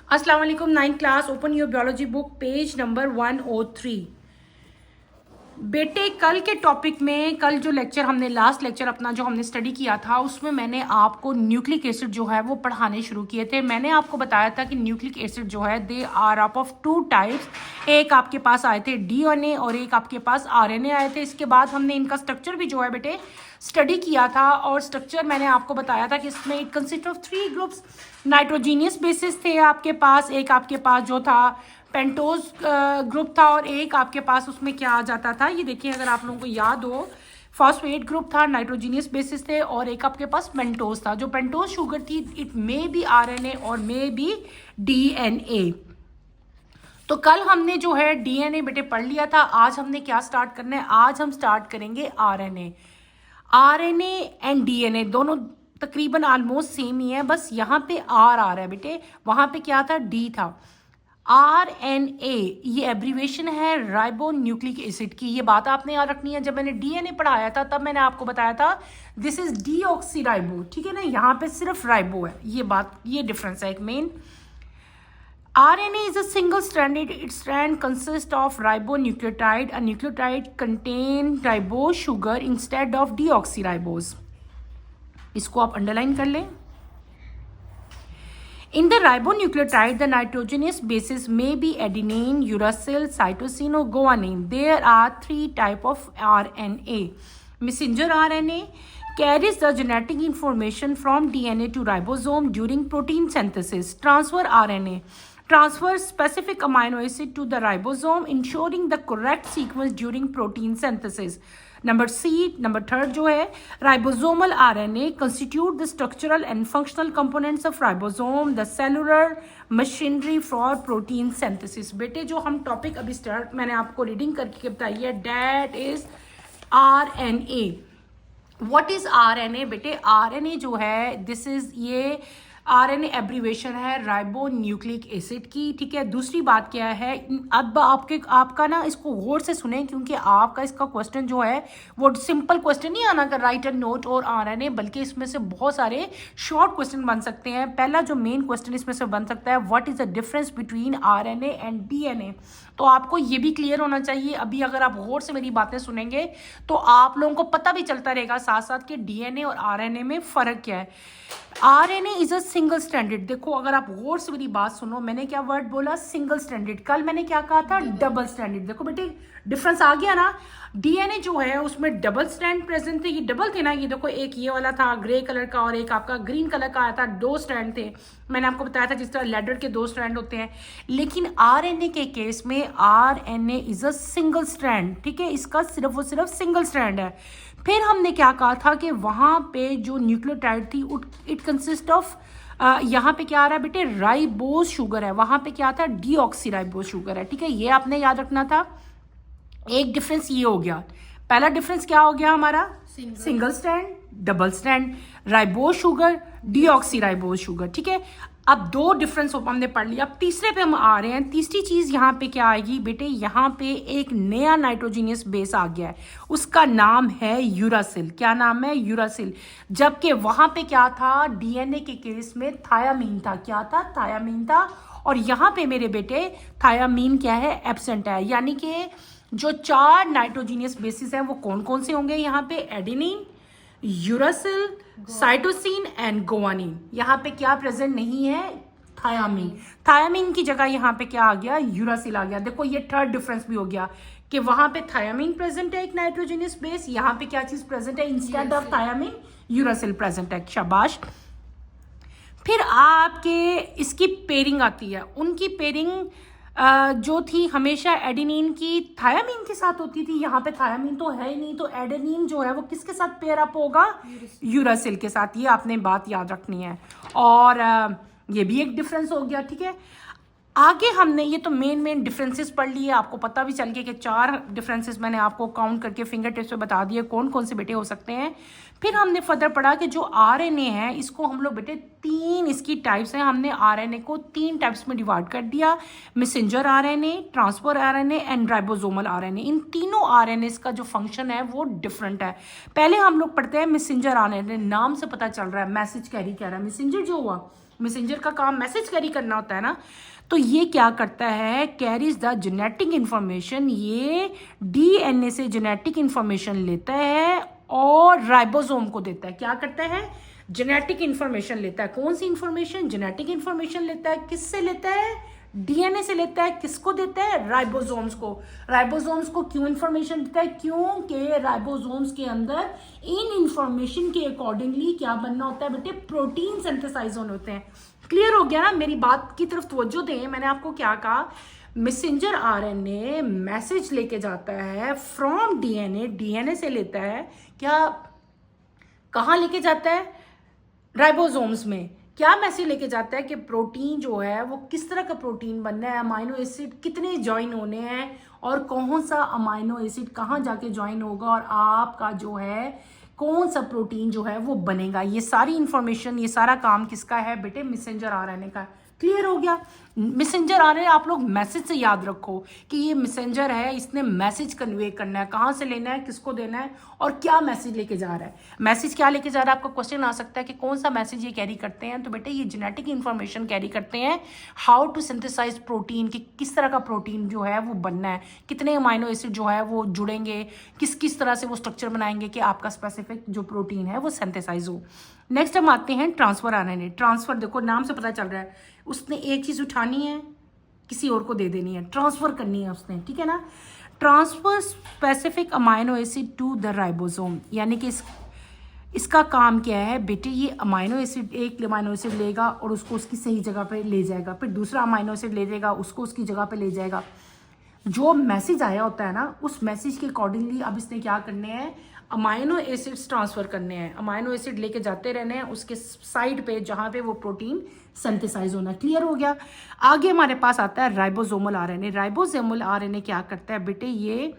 अस्सलाम वालेकुम। 9th class, open your biology book, page number 103। बेटे कल के टॉपिक में, कल जो लेक्चर हमने, लास्ट लेक्चर अपना जो हमने स्टडी किया था, उसमें मैंने आपको न्यूक्लिक एसिड जो है वो पढ़ाने शुरू किए थे। मैंने आपको बताया था कि न्यूक्लिक एसिड जो है they are up of two types. एक आपके पास आए थे डीएनए और एक आपके पास आरएनए आए थे। इसके बाद हमने इनका स्ट्रक्चर भी जो है बेटे स्टडी किया था, और स्ट्रक्चर मैंने आपको बताया था कि इसमें it consist of 3 groups. Nitrogenous basis थे आपके पास, एक आपके पास जो था पेंटोज ग्रुप था, और एक आपके पास उसमें क्या आ जाता था, ये देखिए अगर आप लोगों को याद हो, फॉस्फेट ग्रुप था, नाइट्रोजीनियस बेसिस थे, और एक आपके पास पेंटोज था। जो पेंटोज शुगर थी इट मे बी आरएनए और मे बी डीएनए। तो कल हमने जो है डीएनए बेटे पढ़ लिया था। आज हमने क्या स्टार्ट करना है? आज हम स्टार्ट करेंगे आरएनए। आरएनए एंड डीएनए दोनों तकरीबन ऑलमोस्ट सेम ही है, बस यहाँ पे आर आ रहा है बेटे, वहां पे क्या था, डी था। आरएनए ये एब्रीवेशन है राइबो न्यूक्लिक एसिड की। ये बात आपने याद रखनी है। जब मैंने डीएनए पढ़ाया था तब मैंने आपको बताया था दिस इज डीऑक्सीराइबो, ठीक है ना, यहाँ पे सिर्फ राइबो है। ये बात, ये डिफरेंस है एक main. RNA is a single stranded. Its strand consists of ribonucleotide. A nucleotide contain ribose sugar instead of deoxyribose. इसको आप अंडरलाइन कर लें। In the ribonucleotide, the nitrogenous bases may be adenine, uracil, cytosine, or guanine. There are 3 types of RNA. Messenger RNA carries the genetic information from DNA to ribosome during protein synthesis. Transfer RNA transfers specific amino acid to the ribosome, ensuring the correct sequence during protein synthesis. Number third जो है ribosomal RNA constitute the structural and functional components of ribosome, the cellular machinery for protein synthesis. बेटे जो हम topic अभी start, मैंने आपको reading करके बताई है, that is RNA. What is RNA? बेटे RNA जो है, दिस इज, ये आरएनए एब्रीवेशन है राइबो न्यूक्लिक एसिड की, ठीक है। दूसरी बात क्या है, अब आपका ना इसको गौर से सुने, क्योंकि आपका इसका क्वेश्चन जो है वो सिंपल क्वेश्चन नहीं आना कर राइट एंड नोट और आरएनए, बल्कि इसमें से बहुत सारे शॉर्ट क्वेश्चन बन सकते हैं। पहला जो मेन क्वेश्चन इसमें से बन सकता है, what is the difference between RNA and DNA. तो आपको ये भी क्लियर होना चाहिए। अभी अगर आप गौर से मेरी बातें सुनेंगे तो आप लोगों को पता भी चलता रहेगा साथ साथ कि डीएनए और आरएनए में फर्क क्या है। RNA is a single stranded. देखो अगर आप गौर से मेरी बात सुनो, मैंने क्या वर्ड बोला, सिंगल स्ट्रैंडेड। कल मैंने क्या कहा था, डबल स्ट्रैंडेड। देखो बेटे डिफरेंस आ गया ना। डीएनए जो है उसमें डबल स्ट्रैंड प्रेजेंट थे, ये डबल थे ना, ये देखो एक ये वाला था ग्रे कलर का और एक आपका ग्रीन कलर का आया था, 2 स्ट्रैंड थे। मैंने आपको बताया था जिस तरह लेडर के 2 स्ट्रैंड होते हैं। लेकिन आरएनए के केस में RNA is a single strand, ठीक है, इसका सिर्फ और सिर्फ सिंगल स्ट्रैंड है। फिर हमने क्या कहा था कि वहां पे जो न्यूक्लियोटाइड थी इट कंसिस्ट ऑफ, यहाँ पे क्या आ रहा है बेटे, राइबोज शुगर है, वहां पे क्या था, डीऑक्सीराइबोज शुगर है, ठीक है, ये आपने याद रखना था। एक डिफरेंस ये हो गया। पहला डिफरेंस क्या हो गया हमारा, single strand, double strand, ribose sugar, deoxyribose sugar, ठीक है। अब 2 डिफरेंस हमने पढ़ लिया। अब तीसरे पे हम आ रहे हैं। तीसरी चीज यहाँ पे क्या आएगी बेटे, यहाँ पे एक नया नाइट्रोजीनियस बेस आ गया है, उसका नाम है यूरासिल। क्या नाम है, यूरासिल। जबकि वहां पे क्या था, डीएनए के केस में थायामीन था। क्या था, थायामीन था। और यहाँ पे मेरे बेटे थायामीन क्या है, एब्सेंट है। यानी कि जो 4 नाइट्रोजीनियस बेसिस हैं वो कौन कौन से होंगे यहाँ पे, adenine, uracil, cytosine and guanine. यहाँ पे क्या प्रेजेंट नहीं है, थायामीन। थायामीन की जगह यहाँ पे क्या आ गया, यूरासिल आ गया। देखो ये थर्ड डिफरेंस भी हो गया कि वहां पे थायामीन प्रेजेंट है एक नाइट्रोजीनियस बेस, यहाँ पे क्या चीज प्रेजेंट है, instead of thiamine uracil present है। शाबाश। फिर आपके इसकी पेयरिंग आती है। उनकी पेयरिंग जो थी हमेशा एडेनिन की थायामीन के साथ होती थी। यहाँ पे थायामीन तो है ही नहीं, तो एडेनिन जो है वो किसके साथ पेयर अप होगा, यूरासिल के साथ। ये आपने बात याद रखनी है। और ये भी एक डिफरेंस हो गया, ठीक है। आगे हमने ये तो मेन डिफरेंसेस पढ़ लिए, आपको पता भी चल गया कि 4 डिफरेंसेस मैंने आपको काउंट करके फिंगर टिप्स पे बता दिए कौन कौन से बेटे हो सकते हैं। फिर हमने फर्दर पढ़ा कि जो आरएनए है इसको हम लोग बेटे 3 इसकी टाइप्स हैं। हमने आरएनए को 3 टाइप्स में डिवाइड कर दिया, messenger RNA, transfer RNA and ribosomal RNA. इन तीनों आरएनए का जो फंक्शन है वो डिफरेंट है। पहले हम लोग पढ़ते हैं मैसेंजर आरएनए। नाम से पता चल रहा है मैसेज कैरी कर रहा है। मैसेंजर जो हुआ मैसेंजर का काम मैसेज कैरी करना होता है ना, तो ये क्या करता है, कैरीज द जेनेटिक इंफॉर्मेशन, ये डीएनए से जेनेटिक इंफॉर्मेशन लेता है और राइबोसोम को देता है। क्या करता है, जेनेटिक इंफॉर्मेशन लेता है। कौन सी इंफॉर्मेशन, जेनेटिक इंफॉर्मेशन लेता है। किससे लेता है, डीएनए से लेता है। किसको देता है, राइबोसोम्स को। राइबोसोम्स को क्यों इंफॉर्मेशन देता है, क्योंकि राइबोसोम्स के अंदर इन इंफॉर्मेशन के अकॉर्डिंगली क्या बनना होता है बेटे, प्रोटीन सिंथेसाइज होने होते हैं। क्लियर हो गया ना, मेरी बात की तरफ तवज्जो दें। मैंने आपको क्या कहा, मैसेंजर आरएनए मैसेज लेके जाता है फ्रॉम डीएनए, डीएनए से लेता है, क्या कहाँ लेके जाता है, राइबोसोम्स में। क्या मैसेज लेके जाता है कि प्रोटीन जो है वो किस तरह का प्रोटीन बनना है, अमाइनो एसिड कितने ज्वाइन होने हैं और कौन सा अमाइनो एसिड कहाँ जाके ज्वाइन होगा और आपका जो है कौन सा प्रोटीन जो है वो बनेगा। ये सारी इंफॉर्मेशन, ये सारा काम किसका है बेटे, मैसेंजर आरएनए का। क्लियर हो गया। मैसेंजर आरएनए आप लोग मैसेज से याद रखो कि ये मैसेंजर है, इसने मैसेज कन्वे करना है, कहाँ से लेना है, किसको देना है और क्या मैसेज लेके जा रहा है। मैसेज क्या लेके जा रहा है, आपका क्वेश्चन आ सकता है कि कौन सा मैसेज ये कैरी करते हैं। तो बेटे ये जेनेटिक इंफॉर्मेशन कैरी करते हैं, हाउ टू सिंथेसाइज प्रोटीन, कि किस तरह का प्रोटीन जो है वो बनना है, कितने अमाइनो एसिड जो है वो जुड़ेंगे, किस किस तरह से वो स्ट्रक्चर बनाएंगे कि आपका स्पेसिफिक जो प्रोटीन है वो सिंथेसाइज हो। नेक्स्ट हम आते हैं ट्रांसफर आरएनए। ट्रांसफर देखो नाम से पता चल रहा है, उसने एक चीज उठानी है किसी और को दे देनी है, ट्रांसफर करनी है उसने, ठीक है ना। Transfer specific amino acid to the ribosome, यानी कि इसका काम क्या है बेटे, ये अमाइनो एसिड, एक अमाइनो एसिड लेगा और उसको उसकी सही जगह पे ले जाएगा, फिर दूसरा अमाइनो एसिड ले जाएगा, उसको उसकी जगह पे ले जाएगा। जो मैसेज आया होता है ना, उस मैसेज के अकॉर्डिंगली अब इसने क्या करने हैं, अमाइनो एसिड्स ट्रांसफर करने हैं। अमाइनो एसिड लेके जाते रहने हैं उसके साइड पे जहां पे वो प्रोटीन सिंथेसाइज होना। क्लियर हो गया। आगे हमारे पास आता है राइबोसोमल आरएनए। राइबोसोमल आरएनए क्या करता है बेटे, ये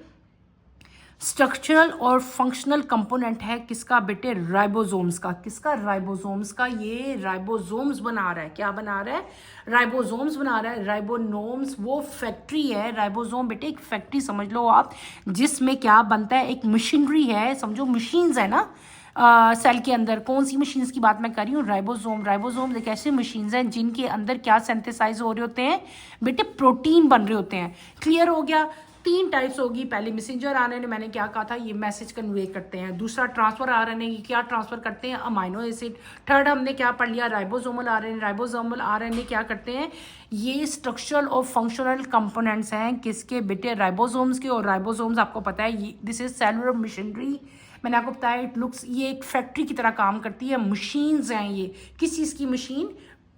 स्ट्रक्चरल और फंक्शनल कंपोनेंट है किसका बेटे, राइबोसोम्स का। किसका, राइबोसोम्स का। ये राइबोसोम्स बना रहा है, क्या बना रहा है, राइबोसोम्स बना रहा है। राइबोनोम्स वो फैक्ट्री है, राइबोसोम बेटे एक फैक्ट्री समझ लो आप, जिसमें क्या बनता है, एक मशीनरी है, समझो मशीन्स है ना सेल के अंदर। कौन सी मशीन्स की बात मैं कर रही हूँ, राइबोसोम। राइबोसोम एक ऐसी मशीन्स हैं जिनके अंदर क्या सिंथेसाइज हो रहे होते हैं बेटे, प्रोटीन बन रहे होते हैं। क्लियर हो गया। तीन टाइप्स होगी, पहले मैसेंजर आरएनए, मैंने क्या कहा था, ये मैसेज कन्वे करते हैं। दूसरा ट्रांसफर आरएनए, क्या ट्रांसफर करते हैं, अमाइनो एसिड। थर्ड हमने क्या पढ़ लिया, राइबोसोमल आरएनए। राइबोसोमल आरएनए क्या करते हैं, ये स्ट्रक्चरल और फंक्शनल कंपोनेंट्स हैं किसके बेटे, राइबोसोम्स के। और राइबोसोम्स आपको पता है दिस इज सेलुलर मशीनरी, मैंने आपको बताया इट लुक्स, ये एक फैक्ट्री की तरह काम करती है, मशीन्स हैं ये। किस चीज़ की मशीन,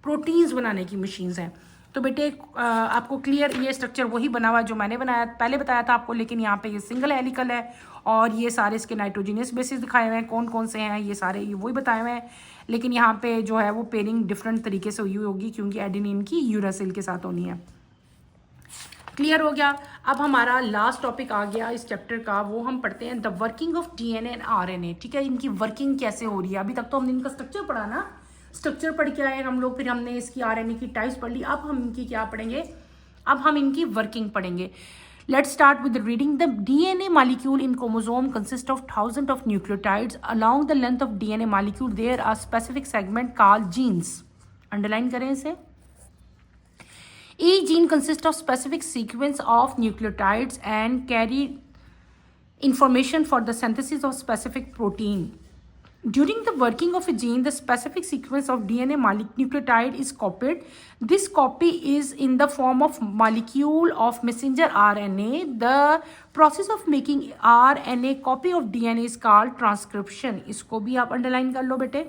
प्रोटीन्स बनाने की मशीन्स हैं। तो बेटे आपको क्लियर, ये स्ट्रक्चर वही बना हुआ जो मैंने बनाया पहले बताया था आपको, लेकिन यहाँ पे ये सिंगल हेलिकल है और ये सारे इसके नाइट्रोजिनियस बेसिस दिखाए हुए हैं, कौन कौन से हैं ये सारे, ये वही बताए हुए हैं। लेकिन यहाँ पे जो है वो पेयरिंग डिफरेंट तरीके से हुई होगी क्योंकि एडेनिन की यूरासिल के साथ होनी है। क्लियर हो गया। अब हमारा लास्ट टॉपिक आ गया इस चैप्टर का, वो हम पढ़ते हैं the working of DNA and RNA. ठीक है, इनकी वर्किंग कैसे हो रही है। अभी तक तो हमने इनका स्ट्रक्चर पढ़ा ना, स्ट्रक्चर पढ़ के आए हम लोग, फिर हमने इसकी आरएनए की टाइप्स पढ़ ली। अब हम इनकी क्या पढ़ेंगे, अब हम इनकी वर्किंग पढ़ेंगे। Let's start with reading. The DNA molecule in chromosome consists of thousands of nucleotides. Along the length of DNA molecule, there are specific segment called genes. Underline करें इसे. Each gene consists of specific sequence of nucleotides and carry information for the synthesis of specific protein. During the working of a gene, the specific sequence of DNA nucleotide is copied. This copy is in the form of molecule of messenger RNA. The process of making RNA copy of DNA is called transcription. इसको भी आप underline कर लो बेटे.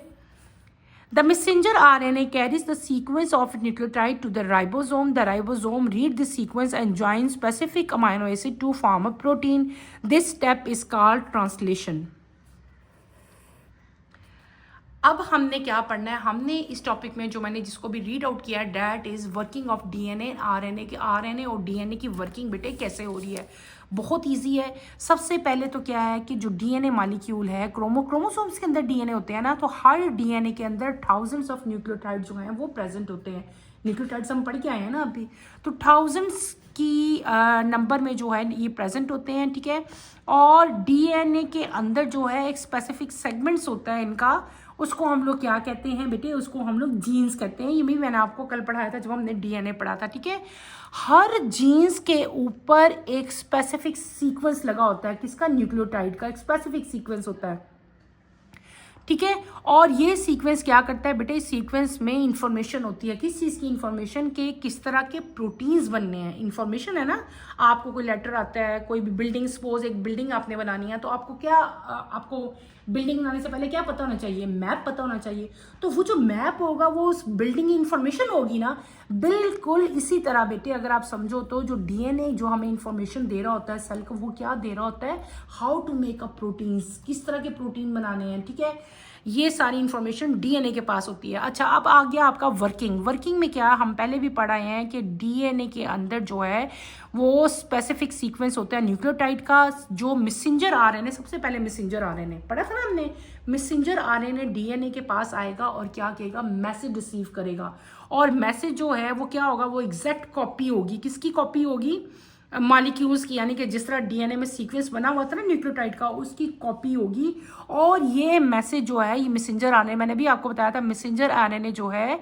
The messenger RNA carries the sequence of nucleotide to the ribosome. The ribosome reads the sequence and joins specific amino acid to form a protein. This step is called translation. अब हमने क्या पढ़ना है, हमने इस topic में जो मैंने जिसको भी रीड आउट किया है, that is working of DNA RNA की। आरएनए और डीएनए की वर्किंग बेटे कैसे हो रही है, बहुत इजी है। सबसे पहले तो क्या है कि जो डीएनए मॉलिक्यूल है, क्रोमोसोम्स के अंदर डीएनए होते हैं ना, तो हर डीएनए के अंदर थाउजेंड्स ऑफ न्यूक्लियोटाइड जो हैं वो प्रेजेंट होते हैं। न्यूक्लियोटाइड्स हम पढ़ के आए हैं ना अभी, तो थाउजेंड्स की नंबर में जो है ये प्रेजेंट होते हैं। ठीक है, और डीएनए के अंदर जो है एक स्पेसिफिक सेगमेंट्स होता है इनका, उसको हम लोग क्या कहते हैं बेटे, उसको हम लोग जीन्स कहते हैं। ये भी मैंने आपको कल पढ़ाया था जब हमने डीएनए पढ़ा था, ठीक है। हर जीन्स के ऊपर एक स्पेसिफिक सीक्वेंस लगा होता है, किसका, न्यूक्लियोटाइड का एक स्पेसिफिक सीक्वेंस होता है, ठीक है। और ये सीक्वेंस क्या करता है बेटे, इस सीक्वेंस में इंफॉर्मेशन होती है, किस चीज़ की इंफॉर्मेशन, के किस तरह के प्रोटीन्स बनने हैं, इंफॉर्मेशन है ना। आपको कोई लेटर आता है, कोई भी बिल्डिंग, सपोज एक बिल्डिंग आपने बनानी है, तो आपको क्या, आपको बिल्डिंग बनाने से पहले क्या पता होना चाहिए, मैप पता होना चाहिए। तो वो जो मैप होगा वो उस बिल्डिंग की इंफॉर्मेशन होगी ना। बिल्कुल इसी तरह बेटे अगर आप समझो तो जो डीएनए जो हमें इंफॉर्मेशन दे रहा होता है सेल को, वो क्या दे रहा होता है, how to make a proteins, किस तरह के प्रोटीन बनाने हैं, ठीक है। ये सारी इंफॉर्मेशन डीएनए के पास होती है। अच्छा, अब आ गया आपका वर्किंग में क्या, हम पहले भी पढ़ाए हैं कि डीएनए के अंदर जो है वो स्पेसिफिक सीक्वेंस होता है न्यूक्लियोटाइड का, जो मैसेंजर आरएनए, सबसे पहले मैसेंजर आरएनए पढ़ा था ना हमने, मैसेंजर आरएनए डीएनए के पास आएगा और क्या कहेगा, मैसेज रिसीव करेगा। और मैसेज जो है वो क्या होगा, वो एग्जैक्ट कॉपी होगी, किसकी कॉपी होगी, मॉलिक्यूल्स की, यानी कि जिस तरह डीएनए में सीक्वेंस बना हुआ था ना न्यूक्लियोटाइड का, उसकी कॉपी होगी। और ये मैसेज जो है, ये मैसेंजर आरएनए, मैंने भी आपको बताया था मैसेंजर आरएनए जो है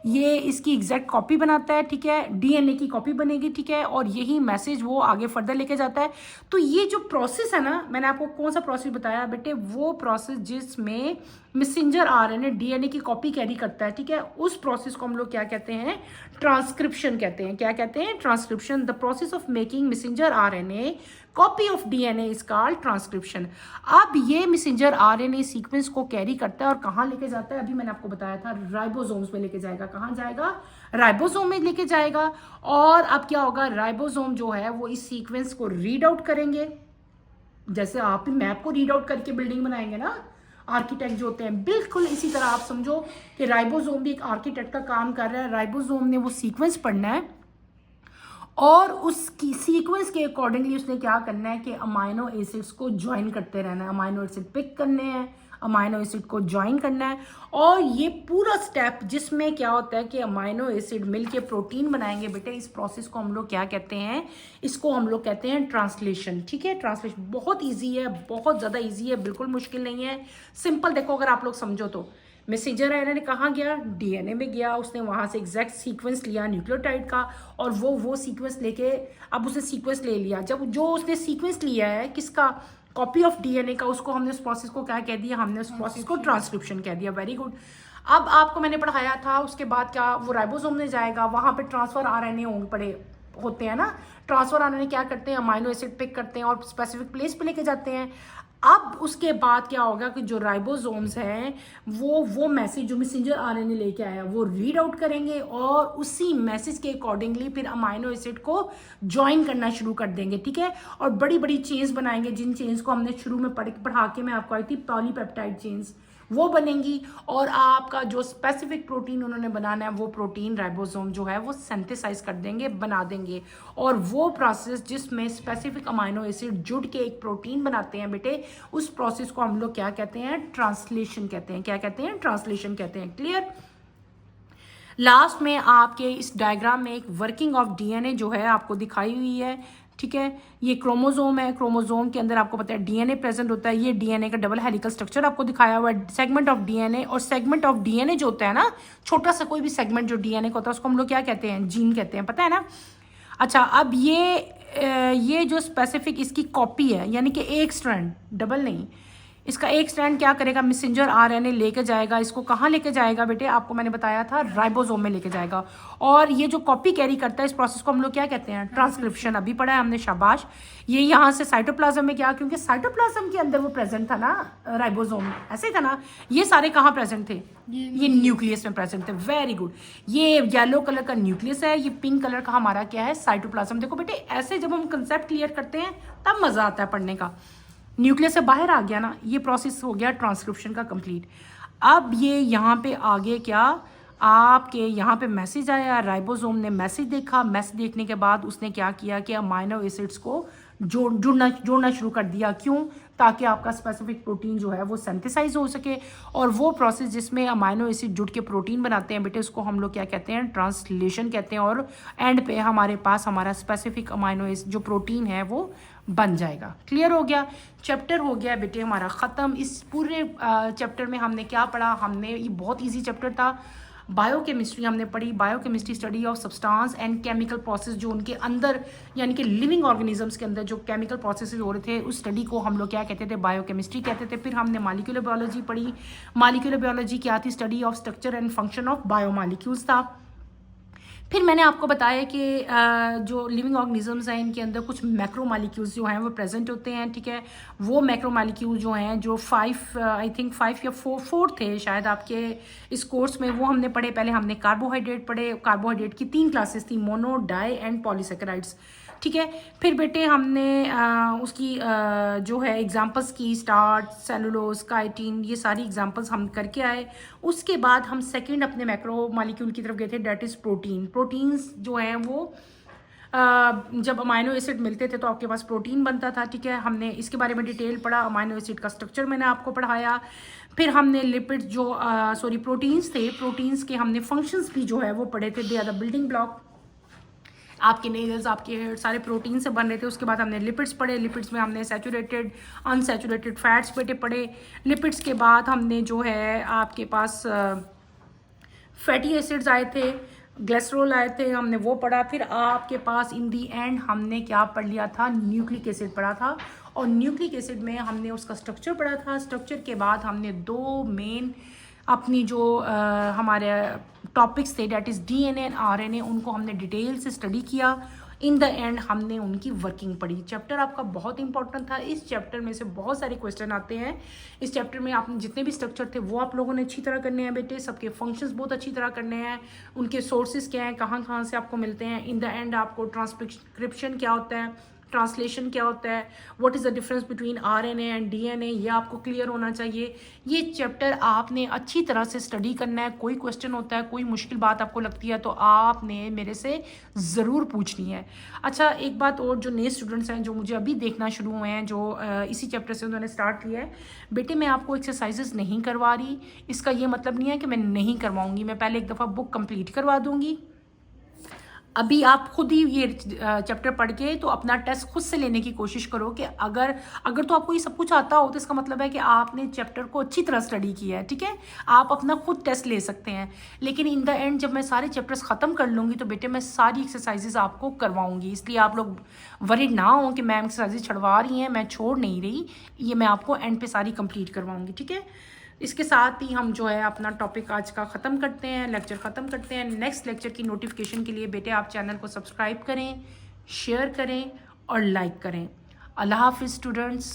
ये इसकी एग्जैक्ट कॉपी बनाता है, ठीक है, डीएनए की कॉपी बनेगी, ठीक है। और यही मैसेज वो आगे फर्दर लेके जाता है। तो ये जो प्रोसेस है ना, मैंने आपको कौन सा प्रोसेस बताया बेटे, वो प्रोसेस जिसमें मैसेंजर आरएनए डीएनए की कॉपी कैरी करता है, ठीक है, उस प्रोसेस को हम लोग क्या कहते हैं, ट्रांसक्रिप्शन कहते हैं। क्या कहते हैं, transcription. The process of making messenger RNA copy of DNA is called transcription. अब ये मैसेंजर आरएनए सीक्वेंस को कैरी करता है और कहाँ लेके जाता है, अभी मैंने आपको बताया था राइबोसोम्स में लेके जाएगा। कहाँ जाएगा, राइबोसोम में लेके जाएगा। और अब क्या होगा, राइबोसोम जो है वो इस सीक्वेंस को रीड आउट करेंगे, जैसे आप मैप को रीड आउट करके बिल्डिंग बनाएंगे ना, आर्किटेक्ट जो होते हैं, बिल्कुल इसी तरह आप समझो कि राइबोसोम भी एक आर्किटेक्ट का काम कर रहा है। राइबोसोम ने वो सीक्वेंस पढ़ना है और उसकी सीक्वेंस के अकॉर्डिंगली उसने क्या करना है कि अमाइनो एसिड्स को ज्वाइन करते रहना है, अमाइनो एसिड पिक करने हैं, अमाइनो एसिड को ज्वाइन करना है। और ये पूरा स्टेप जिसमें क्या होता है कि अमाइनो एसिड मिलके प्रोटीन बनाएंगे बेटे, इस प्रोसेस को हम लोग क्या कहते हैं, इसको हम लोग कहते हैं ट्रांसलेशन, ठीक है। ट्रांसलेशन बहुत ईजी है, बहुत ज़्यादा ईजी है, बिल्कुल मुश्किल नहीं है, सिंपल। देखो अगर आप लोग समझो तो मैसेंजर आरएनए कहाँ गया, डीएनए में गया, उसने वहाँ से एग्जैक्ट सीक्वेंस लिया न्यूक्लियोटाइड का, और वो सीक्वेंस लेके, अब उसने सीक्वेंस ले लिया, जब जो उसने सीक्वेंस लिया है किसका, कॉपी ऑफ डीएनए का, उसको हमने उस प्रोसेस को क्या कह दिया, हमने उस प्रोसेस को ट्रांसक्रिप्शन कह दिया। Very good. अब आपको मैंने पढ़ाया था, उसके बाद क्या, वो राइबोसोम में जाएगा, वहाँ पे ट्रांसफर आरएनए होते हैं ना, ट्रांसफर आरएनए क्या करते हैं, अमाइनो एसिड पिक करते हैं और स्पेसिफिक प्लेस पे लेके जाते हैं। अब उसके बाद क्या होगा कि जो राइबोसोम्स हैं वो मैसेज जो मैसेंजर आरएनए लेके आया वो रीड आउट करेंगे और उसी मैसेज के अकॉर्डिंगली फिर अमाइनो एसिड को ज्वाइन करना शुरू कर देंगे, ठीक है। और बड़ी बड़ी चेन्स बनाएंगे, जिन चेन्स को हमने शुरू में पढ़ा के मैं आपको आई थी, पॉलीपेप्टाइड चेन्स, वो बनेंगी। और आपका जो स्पेसिफिक प्रोटीन उन्होंने बनाना है वो प्रोटीन राइबोसोम जो है वो सिंथेसाइज कर देंगे, बना देंगे। और वो प्रोसेस जिसमें स्पेसिफिक अमाइनो एसिड जुड़ के एक प्रोटीन बनाते हैं बेटे, उस प्रोसेस को हम लोग क्या कहते हैं, ट्रांसलेशन कहते हैं। क्या कहते हैं, ट्रांसलेशन कहते हैं। क्लियर। लास्ट में आपके इस डायग्राम में एक वर्किंग ऑफ डीएनए जो है आपको दिखाई हुई है, ठीक है। ये क्रोमोसोम है, क्रोमोसोम के अंदर आपको पता है डीएनए प्रेजेंट होता है, ये डीएनए का डबल हेलिकल स्ट्रक्चर आपको दिखाया हुआ है, सेगमेंट ऑफ डीएनए। और सेगमेंट ऑफ डीएनए जो होता है ना, छोटा सा कोई भी सेगमेंट जो डीएनए का होता है उसको हम लोग क्या कहते हैं, जीन कहते हैं, पता है ना। अच्छा, अब ये जो स्पेसिफिक इसकी कॉपी है, यानी कि एक स्ट्रैंड, डबल नहीं, इसका एक स्ट्रैंड क्या करेगा, मैसेंजर आरएनए लेके जाएगा, इसको कहाँ लेके जाएगा बेटे, आपको मैंने बताया था राइबोसोम में लेके जाएगा। और ये जो कॉपी कैरी करता है, इस प्रोसेस को हम लोग क्या कहते हैं, ट्रांसक्रिप्शन। अभी पढ़ा है हमने, शाबाश। ये यहाँ से साइटोप्लाज्म में क्या, क्योंकि साइटोप्लाज्म के अंदर वो प्रेजेंट था ना, राइबोसोम ऐसे ही था ना। ये सारे कहाँ प्रेजेंट थे, ये न्यूक्लियस में प्रेजेंट थे। Very good. ये येलो कलर का न्यूक्लियस है, ये पिंक कलर का हमारा क्या है, साइटोप्लाज्म। देखो बेटे, ऐसे जब हम कंसेप्ट क्लियर करते हैं तब मजा आता है पढ़ने का। न्यूक्लियस से बाहर आ गया ना, ये प्रोसेस हो गया ट्रांसक्रिप्शन का कंप्लीट। अब ये यहाँ पे आगे क्या, आपके यहाँ पे मैसेज आया, राइबोसोम ने मैसेज देखा, मैसेज देखने के बाद उसने क्या किया कि अमाइनो एसिड्स को जोड़ना शुरू कर दिया। क्यों, ताकि आपका स्पेसिफिक प्रोटीन जो है वो सिंथेसाइज हो सके। और वो प्रोसेस जिसमें अमाइनो एसिड जुड़ के प्रोटीन बनाते हैं बेटे, उसको हम लोग क्या कहते हैं, ट्रांसलेशन कहते हैं। और एंड पे हमारे पास हमारा स्पेसिफिक अमाइनो एसिड जो प्रोटीन है वो बन जाएगा। क्लियर हो गया? चैप्टर हो गया बेटे हमारा ख़त्म। इस पूरे चैप्टर में हमने क्या पढ़ा? हमने ये बहुत इजी चैप्टर था। बायोकेमिस्ट्री हमने पढ़ी, biochemistry study of substance and chemical process, जो उनके अंदर यानी कि लिविंग ऑर्गेनिजम्स के अंदर जो केमिकल प्रोसेसेस हो रहे थे उस स्टडी को हम लोग क्या कहते थे? बायोकेमिस्ट्री कहते थे। फिर हमने मॉलिक्यूलर बायोलॉजी पढ़ी। मॉलिक्यूलर बायोलॉजी क्या थी? Study of structure and function of biomolecules था। फिर मैंने आपको बताया कि जो लिविंग ऑर्गेनिजम्स हैं इनके अंदर कुछ मैक्रोमॉलिक्यूल्स जो हैं वो प्रेजेंट होते हैं, ठीक है। वो मैक्रोमॉलिक्यूल जो हैं जो 5 आई थिंक 5 या 4 थे शायद आपके इस कोर्स में, वो हमने पढ़े। पहले हमने कार्बोहाइड्रेट पढ़े। कार्बोहाइड्रेट की 3 क्लासेस थी, मोनो, डाई एंड पॉलीसेकेराइड्स, ठीक है। फिर बेटे हमने उसकी जो है एग्जांपल्स की, स्टार्च, सेलुलोज, काइटिन, ये सारी एग्जांपल्स हम करके आए। उसके बाद हम सेकंड अपने मैक्रो मॉलिक्यूल की तरफ गए थे, डेट इज़ प्रोटीन। प्रोटीन्स जो हैं वो जब अमाइनो एसिड मिलते थे तो आपके पास प्रोटीन बनता था, ठीक है। हमने इसके बारे में डिटेल पढ़ा, अमाइनो एसिड का स्ट्रक्चर मैंने आपको पढ़ाया। फिर हमने लिपिड जो प्रोटीन्स थे, प्रोटीन्स के हमने फंक्शंस भी जो है वो पढ़े थे। They are the building block, आपके नेल्स, आपके हेयर सारे प्रोटीन से बन रहे थे। उसके बाद हमने लिपिड्स पढ़े। लिपिड्स में हमने सैचुरेटेड, अनसैचुरेटेड फैट्स बेटे पढ़े। लिपिड्स के बाद हमने जो है आपके पास फैटी एसिड्स आए थे, ग्लिसरॉल आए थे, हमने वो पढ़ा। फिर आपके पास इन दी एंड हमने क्या पढ़ लिया था? न्यूक्लिक एसिड पढ़ा था। और न्यूक्लिक एसिड में हमने उसका स्ट्रक्चर पढ़ा था। स्ट्रक्चर के बाद हमने 2 मेन अपनी जो हमारे टॉपिक्स थे, that is DNA and RNA, उनको हमने डिटेल से स्टडी किया। इन द एंड हमने उनकी वर्किंग पढ़ी। चैप्टर आपका बहुत इंपॉर्टेंट था। इस चैप्टर में से बहुत सारे क्वेश्चन आते हैं। इस चैप्टर में आपने जितने भी स्ट्रक्चर थे वो आप लोगों ने अच्छी तरह करने हैं बेटे। सबके फंक्शंस बहुत अच्छी तरह करने हैं। उनके सोर्सेज क्या हैं, कहाँ कहाँ से आपको मिलते हैं। इन द एंड आपको ट्रांसक्रिप्शन क्या होता है, ट्रांसलेशन क्या होता है, what is the difference between RNA and DNA, ये आपको क्लियर होना चाहिए। ये चैप्टर आपने अच्छी तरह से स्टडी करना है। कोई क्वेश्चन होता है, कोई मुश्किल बात आपको लगती है तो आपने मेरे से ज़रूर पूछनी है। अच्छा, एक बात और, जो नए स्टूडेंट्स हैं जो मुझे अभी देखना शुरू हुए हैं, जो इसी चैप्टर से उन्होंने स्टार्ट किया है, बेटे मैं आपको एक्सरसाइजेस नहीं करवा रही। इसका ये मतलब नहीं है कि मैं नहीं करवाऊँगी। मैं पहले एक दफ़ा बुक कंप्लीट करवा दूँगी। अभी आप खुद ही ये चैप्टर पढ़ के तो अपना टेस्ट खुद से लेने की कोशिश करो कि अगर तो आपको ये सब कुछ आता हो तो इसका मतलब है कि आपने चैप्टर को अच्छी तरह स्टडी किया है, ठीक है। आप अपना खुद टेस्ट ले सकते हैं। लेकिन इन द एंड जब मैं सारे चैप्टर्स ख़त्म कर लूँगी तो बेटे मैं सारी एक्सरसाइजेज आपको करवाऊँगी। इसलिए आप लोग वरीड ना हो कि मैम एक्सरसाइजेज छड़वा रही हैं, मैं छोड़ नहीं रही। ये मैं आपको एंड पे सारी कंप्लीट करवाऊँगी, ठीक है। इसके साथ ही हम जो है अपना टॉपिक आज का ख़त्म करते हैं, लेक्चर ख़त्म करते हैं। नेक्स्ट लेक्चर की नोटिफिकेशन के लिए बेटे आप चैनल को सब्सक्राइब करें, शेयर करें और लाइक करें। अल्लाह हाफिज़ स्टूडेंट्स।